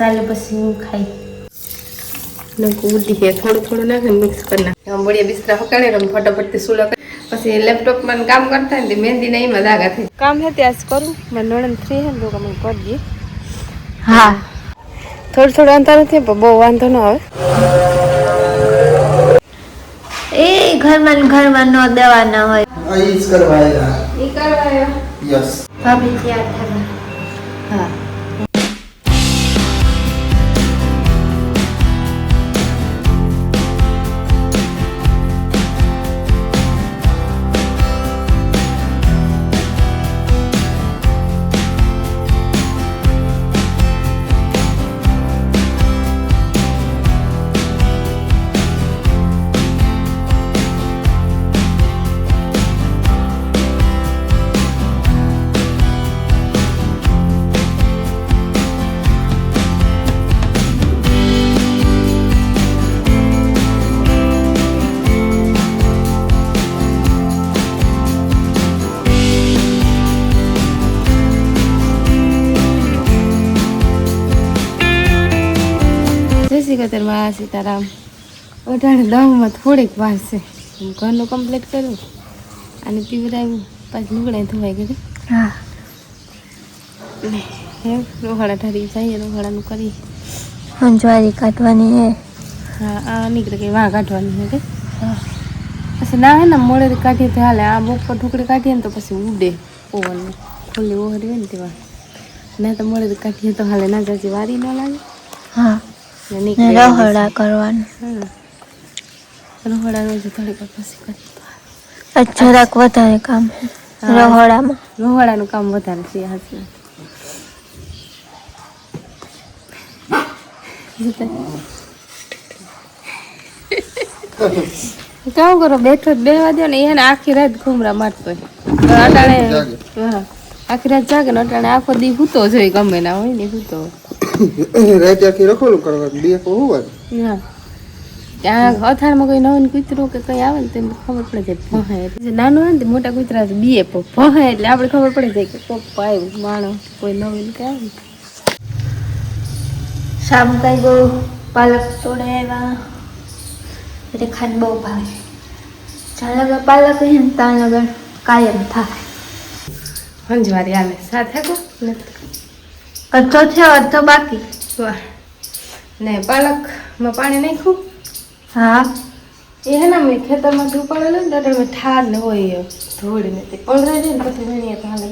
साले પછી હું ખાઈ નકુડી હે થોડું નાખીને મિક્સ કરી નાખ हम बढ़िया बिस्तर हकाड़े हम फटाफट से सुला પછી લેપટોપ માં કામ કરતા ને મહેંદી નહીં માં દાગા થઈ કામ હે ત્યાં કરું મને નણન ફ્રી હે તો કામ કરી દઈએ હા થોડું અંતર નથી પણ બહુ વાંધો ન આવે એ ઘરમાં ન દેવાના હોય આ ઈ કરવાયેલા ઈ કરવાયો યસ ભાભી તૈયાર થવા હા માં સીતારામ અઢાર દવામાં થોડીક વાર છે ઘરનું કમ્પ્લીટ કર્યું અને પીવડાવ્યું પાછું લુગડા ધોવાઈ ગયું હા હે રોહડા ઠરી જઈએ રોહડાનું કરી અંજવારી કાઢવાની હે હા આ નીકળે કે વાં કાઢવાની હે કે પછી ના હે ને મોડે કાઢીએ તો હાલે આ બપોર ઢુકડી કાઢીએ ને તો પછી ઉડે પવન ખુલ્લી ઓહરી હોય ને તેવા ના તો મોડે કાઢીએ તો હાલે ના જાજી વારી ન લાગે હા રહોડા કરવાનું રહોડા રોજ થોડીક પછી કરી જરાક વધારે કામ રહોડાનું કામ વધારે છે હાથમાં કામ કરો બેઠો બેવા દો ને એને આખી રાત ઘુમરા મારતો અટાણે આખી રાત જાગે ને અટાણે આખો દી હૂતો જોઈએ ગમે ના હોય ને હૂતો રાતે આખી રખોડું કરવાનું બે હોવાનું હા ત્યાં અથાણમાં કોઈ નવું કૂતરું કે કંઈ આવે ને તો એમને ખબર પડે જાય ભહાય નાનું હોય ને મોટા કૂતરા બીએ ભહાય એટલે આપણે ખબર પડી જાય કે પપ્પા આવ્યું માણસ કોઈ નવીન કે આવે શામ કઈ બહુ પાલક તોડે આવ્યા રેખાને બહુ ભાવે જ્યાં લગર પાલક હે ને ત્યાં લગર કાયમ થાય હંજવારી આવે સાથે કો અડધો છે અડધો બાકી વાહ ને પાલકમાં પાણી નાખ્યું હા એ હે ને મેં ખેતરમાંથી ઉપાડેલું ને તો ઠાર ને હોય ધોળીને તે પલરાઈ જાય ને પછી વેણીએ તો હાલે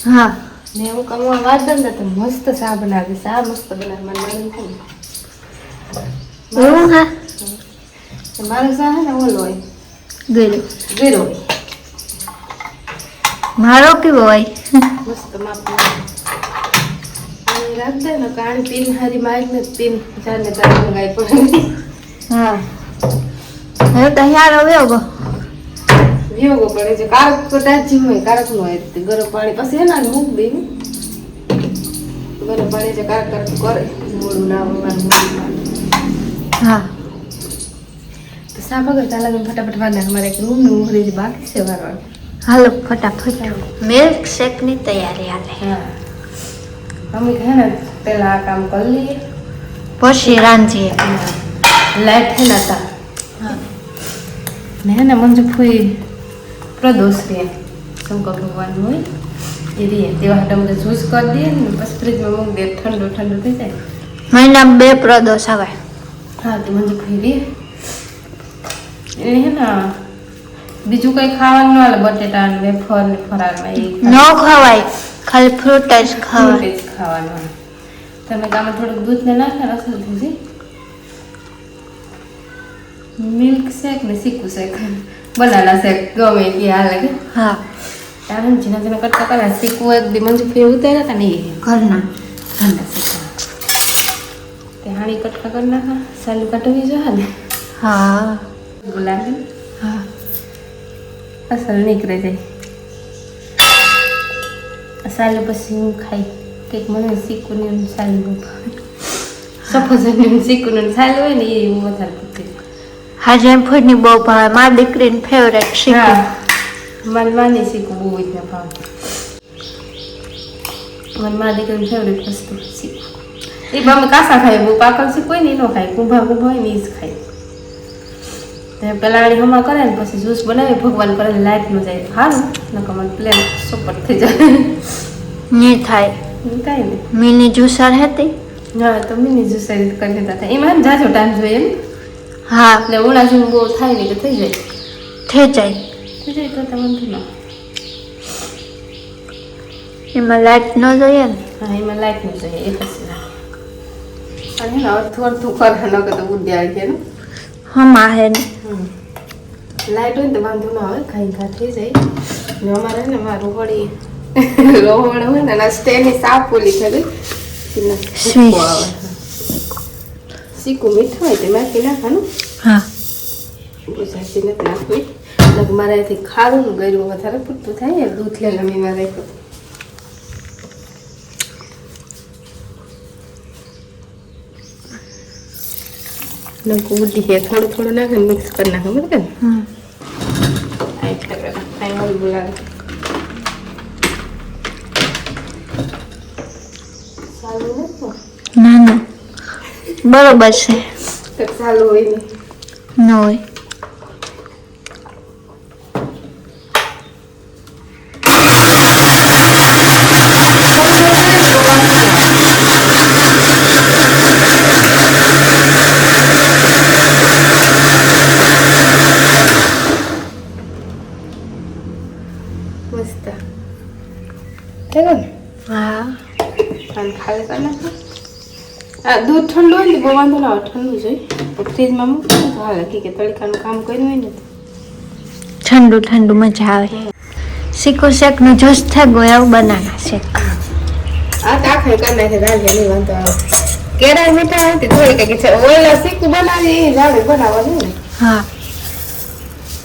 હા ને હું કમવા વાત ને તો મસ્ત શા બનાવી શા મસ્ત બનાવે મને એવું હા મારો શા હે ને ઓલો હોય ગીરો મારો કેવો હોય મસ્ત માપનો રાખ દે ને કાણી પીન હારી મારી ને પીન જાને તારે મંગાઈ પડે હા હવે તો યાર વેગો પડે છે કારક તો ડાજી હોય કારક નો હોય ગરમ પાણી પછી એના મૂક દે ગરમ પાણી જે કારક કરે મોડું ના હા તો સા બગર ચાલા ફટાફટ વારના અમારે એક રૂમ નું ઉહરી બાકી છે વારવાનું હાલો ફટાફટ મિલ્ક શેક ની તૈયારી હાલે હા અમે હે ને પેલા આ કામ કરી લઈએ પછી રાંધીએ લાઈટ હે ના તા હા ને હે ને મંજુ ફૂઈ પ્રદોષ રે શંકર ભગવાન હોય એ રે તેવા હાટે અમે જ્યુસ કરી દઈએ ને પછી ફ્રીજમાં મૂકી દે ઠંડુ થઈ જાય મહિનામાં 2 પ્રદોષ આવે હા તો મંજુ ફૂઈ રે એ હે ને બીજું કઈ ખાવાનું ન હાલે બટેટા ને વેફર ને ફરાળમાં એ ન ખવાય ખાલી ફ્રૂટ જ ખાવાનું તમે આમાં થોડુંક દૂધ ને નાખે રસલ થઈ મિલ્ક શેક ને ચીકુ શેક બનાના શેક ગમે એ હાલે કે હા તારે જીના જીના કટકા કર્યા ચીકુ એક દી મંજુ ફેર ઉતાર્યા હતા ને એ ઘરના શેક તે હાણી કટકા કરી નાખા સાલું કાઢવી જો હાલે હા ગુલાબી હા અસલ નીકળે જાય સાલું પછી હું ખાઈ કંઈક મને ચીકુનું સાલું સફરજનનું ચીકુનું સાલું હોય ને એ હું વધારે પૂછતી હાજે ફૂડની બહુ ભાવે મારી દીકરીની ફેવરેટ શીખો મારી માની શીખવું બહુ જ ના ભાવે મારી મા દીકરીની ફેવરેટ વસ્તુ શીખવું એ બામે કાસા ખાય બહુ પાકલ છે કોઈ નહીં ન ખાય કુંભા હોય ને એ જ ખાય તો પેલાણી હમા કરે ને પછી જ્યુસ બનાવી ભગવાન કરે લાઈટ ન જાય સારું નકર મને પ્લેન સુપર થઈ જાય નહીં થાય કાંઈ નહીં મિની જ્યુસર હતી ના તો મિની જ્યુસ કરી દેતા થાય એમાં જાજો ટાઈમ જોઈએ ને હા એટલે ઓલા જેવું બહુ થાય નહીં કે થઈ જાય થઈ જાય તો વાંધો ના એમાં લાઈટ ન જોઈએ ને હા એમાં લાઈટ ન જોઈએ એ પછી અને થોડું કરે ન કે તો ઉડ્યા કે ને હમા હે ને લાઈટ હોય ને તો વાંધો ના આવે ખાઈ ખા થઈ જાય ને અમારે ને મારું વળી રોવણ હોય ને એના સ્ટેની સાફ ઓલી થઈ ગઈ શીકું મીઠું હોય તે નાખી નાખવાનું હા સાચી નથી નાખવી લગ મારા અહીંથી ખારું ગળ્યું વધારે પૂરતું થાય દૂધ લઈને મીમાં રાખ્યું નકુ ઉડી હે થોડું થોડું નાખે મિક્સ કરી નાખે બરાબર ને આઈ ઓલ બોલાવે સાલું નથી ના ના બરોબર છે તો સાલું હોય નહીં ન હોય મસ્ત થયો ને હા અને ખાલી કરી નાખો આ દૂધ ઠંડુ હોય ને બહુ વાંધો ના આવે ઠંડુ જોઈએ ફ્રીજમાં મૂકવું તો હાલે કે તડકાનું કામ કર્યું હોય ને ઠંડુ ઠંડુ મજા આવે શીખો શેક નું જ્યુસ થઈ ગયો એવું બનાના શેક આ તો આખરે કરી નાખે દાંડે નહીં વાંધો આવે કેળા મીઠા હતી થોડી કંઈક છે ઓલા શીખું બનાવી એ જાડે બનાવવાનું ને હા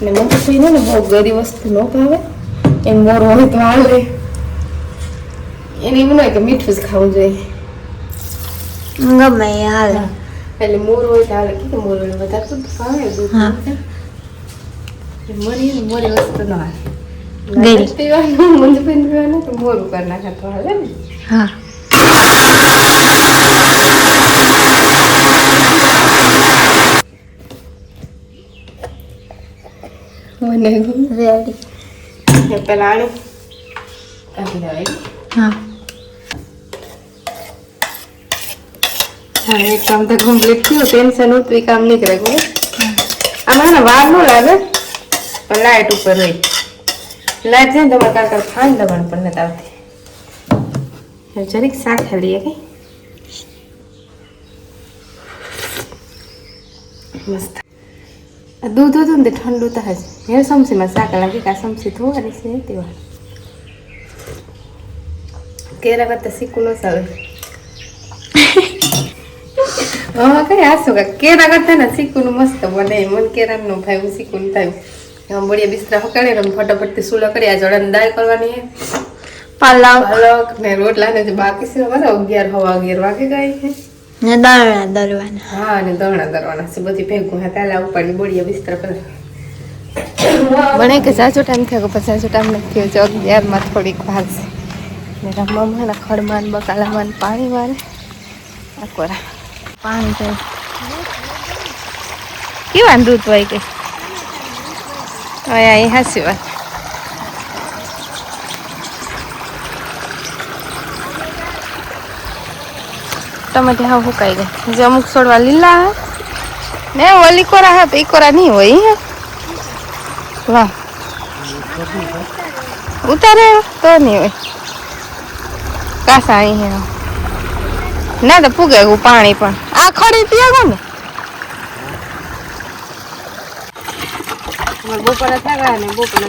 ને મને તો ને બહુ ગરી વસ્તુ ન ભાવે એમ મોર હોય તો હાલે એને એવું હોય કે મીઠું જ ખાવું જોઈએ ગમે એ હાલે એટલે મોર હોય તો હાલે કે મોર હોય વધારે તો ભાવે દૂધ હા. મરી ને મોરી વસ્તુ ન હાલે ગળી. પીવાનું મંદુભાઈ પીવાનું તો મોરું કરી નાખે તો હાલે ને હા મને રેડી પેલા આણું કાપી દેવાય હા હા એક કામ તો કમ્પ્લીટ થયું ટેન્શન હતું એ કામ નહીં કરે આમાં ને વાર ન લાગે પણ લાઇટ ઉપર હોય લાઇટ છે ને તમારે કાંકર ફાન દબાણ પણ નથી આવતી જરીક શાક લઈએ કે મસ્ત આ દૂધ હતું ને તે ઠંડુ થાય છે હે સમસીમાં શાક લાગે કે આ સમસી ધોવાની છે તેવા કેરા કરતા શીખું ન ચાલે હા કઈ આસો કે કેરા કરતા ને શીખું મસ્ત બને મન કેરા નો ભાઈ હું શીખું થાય બળિયા બિસ્તરા હકાડે ને ફટાફટથી સુલો કરી આ જોડાની દાળ કરવાની છે પાલક ને રોટલા ને જે બાકી છે બરાબર 11 વાગે ગઈ છે ને દાણા દરવાના હા અને દળણા દરવાના છે બધી ભેગું હા તાલા ઉપાડી બળિયા બિસ્તરા પર બને કે જાજો ટાઈમ થયો પછી જાજો ટાઈમ નથી થયો 11 માં થોડીક વાર છે ને રમવામાં ખડમાન બકાલામાં પાણી વાળે આ કોરા પાણી તો કેવા દૂધ હોય કે અહીં હાસી વાત ટમેટી હા સુકાઈ ગયા જે અમુક છોડવા લીલા હે ને ઓલી કોરા હે તો ઈ કોરા નહીં હોય હે વાહ ઉતારે તો નહીં હોય કાસા અહીં હે ના તો પૂગે પાણી પણ આ ખડી પીએ ને બપોરે થાકા ને બપોરે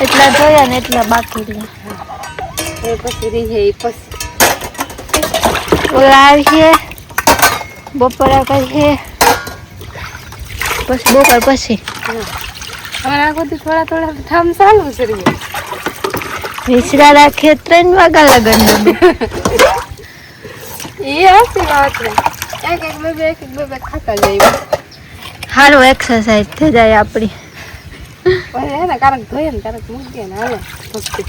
એટલા જોયા ને એટલા બાકી રહ્યા એ પછી રીહે એ પછી ઓલા આવીએ બપોરા કરીએ પછી બપોર પછી અમારા આખોથી થોડા થોડા ઠામ ચાલુ છે રીહે વિસરા રાખીએ 3 વાગ્યા લગન એ હસી વાત ને એક બે ખાતા જાય સારું એક્સરસાઇઝ થઈ જાય આપણી પછી હે ને કારક ધોઈએ ને કારક મૂકીએ ને હાલો ભક્તિ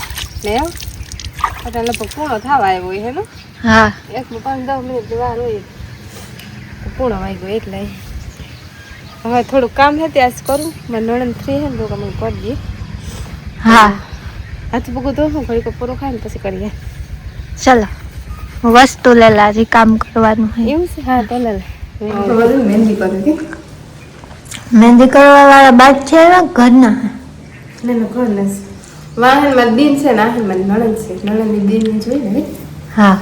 ને એટલે લગભગ પૂર્ણ થવા આવ્યો હોય હે ને હા 5-10 મિનિટ વાર હોય તો પૂર્ણ વાગ્યો એટલે હવે થોડું કામ છે ત્યાં કરું મારે નણંદ ફ્રી છે ને તો અમે કરી દઈએ હા હાથ પગું તો શું ઘડી પૂરો ખાય ને પછી કરીએ ચલો વસ્તુ લેલા હજી કામ કરવાનું હોય એવું છે હા તો લે મહેંદી કરી મહેંદી કરવા વાળા બાદ છે ને ઘરના ના ઘર ને વાહનમાં દિન છે ને આહનમાં નણંદ છે નણંદની દિન જોઈ ને હા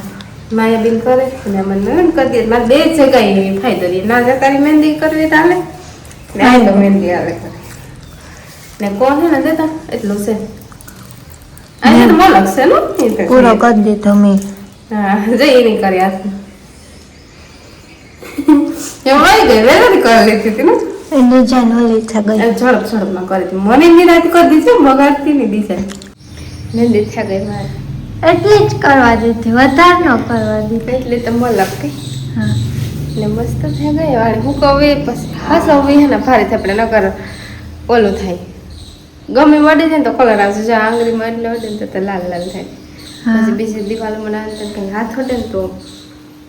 માયા બિન કરે અને મને નણંદ કરી દે મારે 2 જગ્યાએ ફાયદો રહે ના જતાની મહેંદી કરવી ચાલે ને આ તો મહેંદી આવે કરે ને કોણ હે ને દેતા એટલું છે આ તો મલક છે ને પૂરો કરી દીધો મેં હા જઈ નહીં કરી આ એમ આવી ગઈ વેલાથી કરી લીધી હતી ને એ ડિઝાઇન ઓલી થઈ ગઈ ઝડપમાં કરી હતી મને નિરાત કરી દીધી બગાડતી ની ડિઝાઇન મહેંદી થઈ ગઈ મારે એટલી જ કરવા દીધી વધારે ન કરવા દીધી એટલે તો મલક કઈ હા ને મસ્ત થઈ ગઈ વાળી હું કહું એ પછી હસવી હે ને ભારે થાય આપણે નકર ઓલું થાય ગમે વડે છે ને તો કલર આવશે જો આંગળીમાં એટલે વડે ને તો લાલ લાલ થાય પછી બીજી દિવાલો બનાવે તો કંઈ હાથ વડે ને તો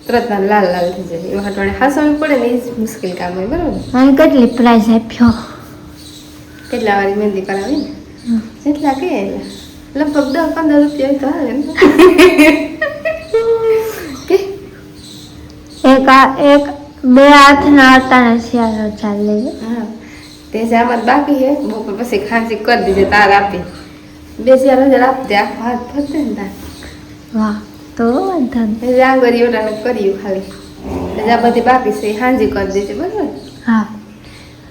તરત લાલ લાલ થઈ જાય એવા હાટવાડે હસવી પડે ને એ જ મુશ્કેલ કામ હોય બરાબર મને કેટલી પ્રાઇઝ આપ્યો કેટલા વાળી મહેંદી કરાવી ને જેટલા કે લગભગ 10-15 રૂપિયા તો હાલે ને કે એક બે હાથના હતા શિયાળો ચાલે હા તે આમાં બાકી હે બપોર પછી ખાંસી કરી દીધે તાર આપી 2,000 આપતે આખો હાથ ફરતે ને તાર વાહ તો વાંધો નહીં આંગળી ઓટાને કર્યું ખાલી આ બધી બાકી છે હાંજી કરી દેજે બરાબર હા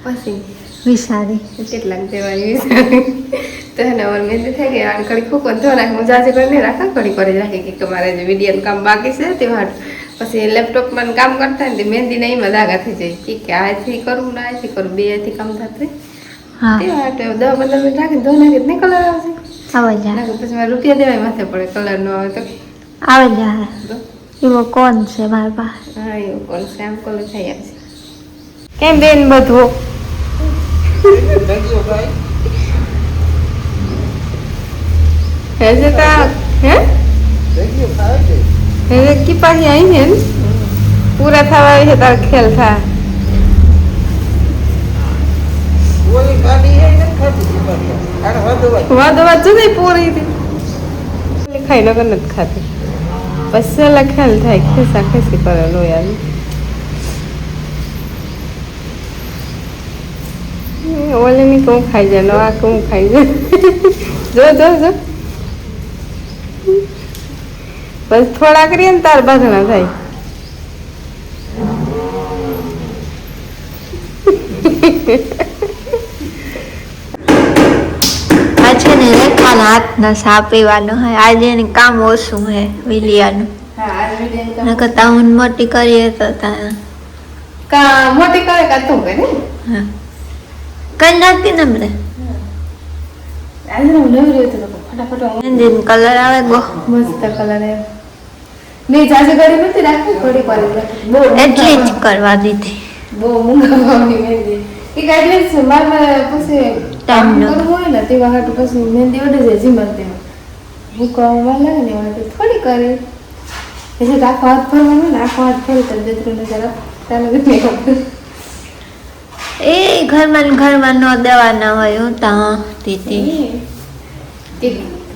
પછી વિચારી કેટલાક દેવાય તો એને ઓર મહેંદી થઈ ગઈ અને કડી ખૂકો ધો નાખ હું જાજે કરીને રાખા કડી કરી રાખી કે તમારે જે વિડીયોનું કામ બાકી છે તે વાત પછી લેપટોપમાં કામ કરતા ને મહેંદી ને એમાં દાગા થઈ જાય કે આથી કરું ને આથી કરું બે આથી કામ થતું હા તે વાત 10-15 મિનિટ રાખીને ધો નાખી નહીં કલર આવશે આવે જા પછી મારે રૂપિયા દેવાય માથે પડે કલર ન આવે તો આવે જા એવો કોણ છે મારા પાસે હા એવું કોણ છે આમ કલર થઈ આવશે કેમ બેન બધું ऐसे का है ऐसे की पाही आई है पूरा था वही है तार खेल था वाद वाद जो नहीं पूरी थी लिखाई ना करना खाती बस ला खेल था कैसा कैसे करे लो यार ओले नहीं कौन खाई जानो आ कौन खाई जा जो जो जो बस थोड़ा करिए ने तार बांधना થાય આજે ને રેખાના હાથના સા પીવાનો હોય આજે એને કામ ઓછું હે વિલિયાનું હા આ વિડિયો નકર તાઉન મોટી કરીએ તો તા કા મોટી કરે કા તું કરે હા કઈ નાખતી ને આપણે આજે હું નવી રહ્યો તો ફટાફટ મહેંદીનો કલર આવે બહુ મસ્ત કલર હે નહીં જાજે ગરી નથી રાખી થોડી પાડી બહુ એટલી જ કરવા દીધી બહુ મૂંગાવાની મહેંદી એ ગાઈડલાઈન છે મારે પછી Time કામ નો. કરવું હોય ને તેવા હાટુ પછી મહેંદી વડે જાય જીમર તેમાં મૂકવા લાગે ને વાટે થોડી કરે એટલે આખો હાથ ફરવાનો ને આખો હાથ ફરી તો 2-3 જરા ચાલુ કરી એ ઘરમાં ન દેવાના હોય હું તા દીધી કે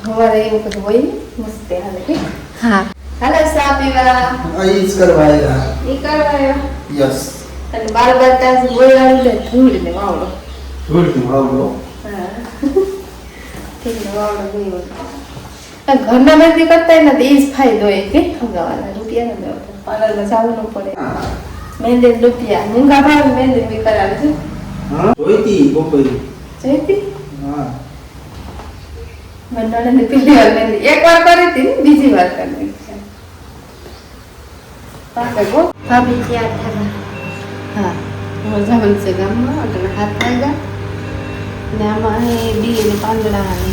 હવારે એવું બધું હોય ને મસ્ત હાલે ઠીક હા હાલો સા પીવા આઈસ કરવાયેલા ઈ કરવાયો યસ અને બાર તાસ બોલાવી લે ધૂળ ને વાવડો ધૂળ માવલો હા ઠીક ને વાવડો ગયો આ ઘરના મહેંદી કરતા ને તો એ જ ફાયદો એ કે હગાવાના રૂપિયા ને દેવા પાર્લરમાં જવું ન પડે મહેંદી રૂપિયા મૂંગા ભાવ મહેંદી બી કરાવે છે હા જોઈતી બપોરી જયતી હા મંડળને પેલી વાર મહેંદી એક વાર કરી હતી ને બીજી વાર કરી પાકે ગો ભાભી તૈયાર થયા હા મજા બનશે ગામમાં એટલે હાથ લાગ્યા ને આમાં અહીં ડી ને પાંદડા ને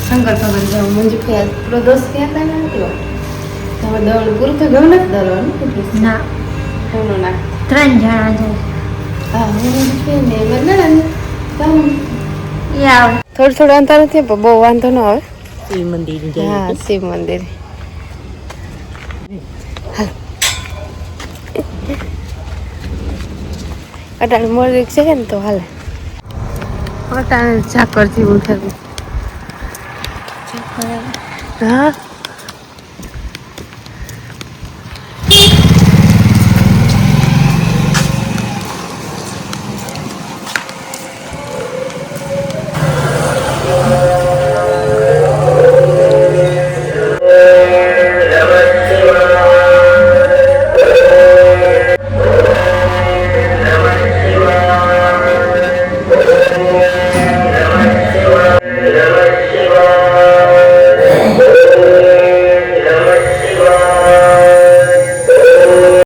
શંકર ભગવાન જેવું મંજુ કયા પૂરો દોસ્ત ક્યાં હતા ને કેવો તમે દવાનું પૂરું તો ગયું નથી દરવાનું ના એનું નાખ 3 જણા જાય હા હું કે ને મંડળ ને એ આવે થોડું થોડું અંતર નથી પણ બહુ વાંધો ન આવે શિવ મંદિર હા શિવ મંદિર અટાણે મોરક છે ને તો હાલે અટાણે ઝાકર થી ઉઠાવી હા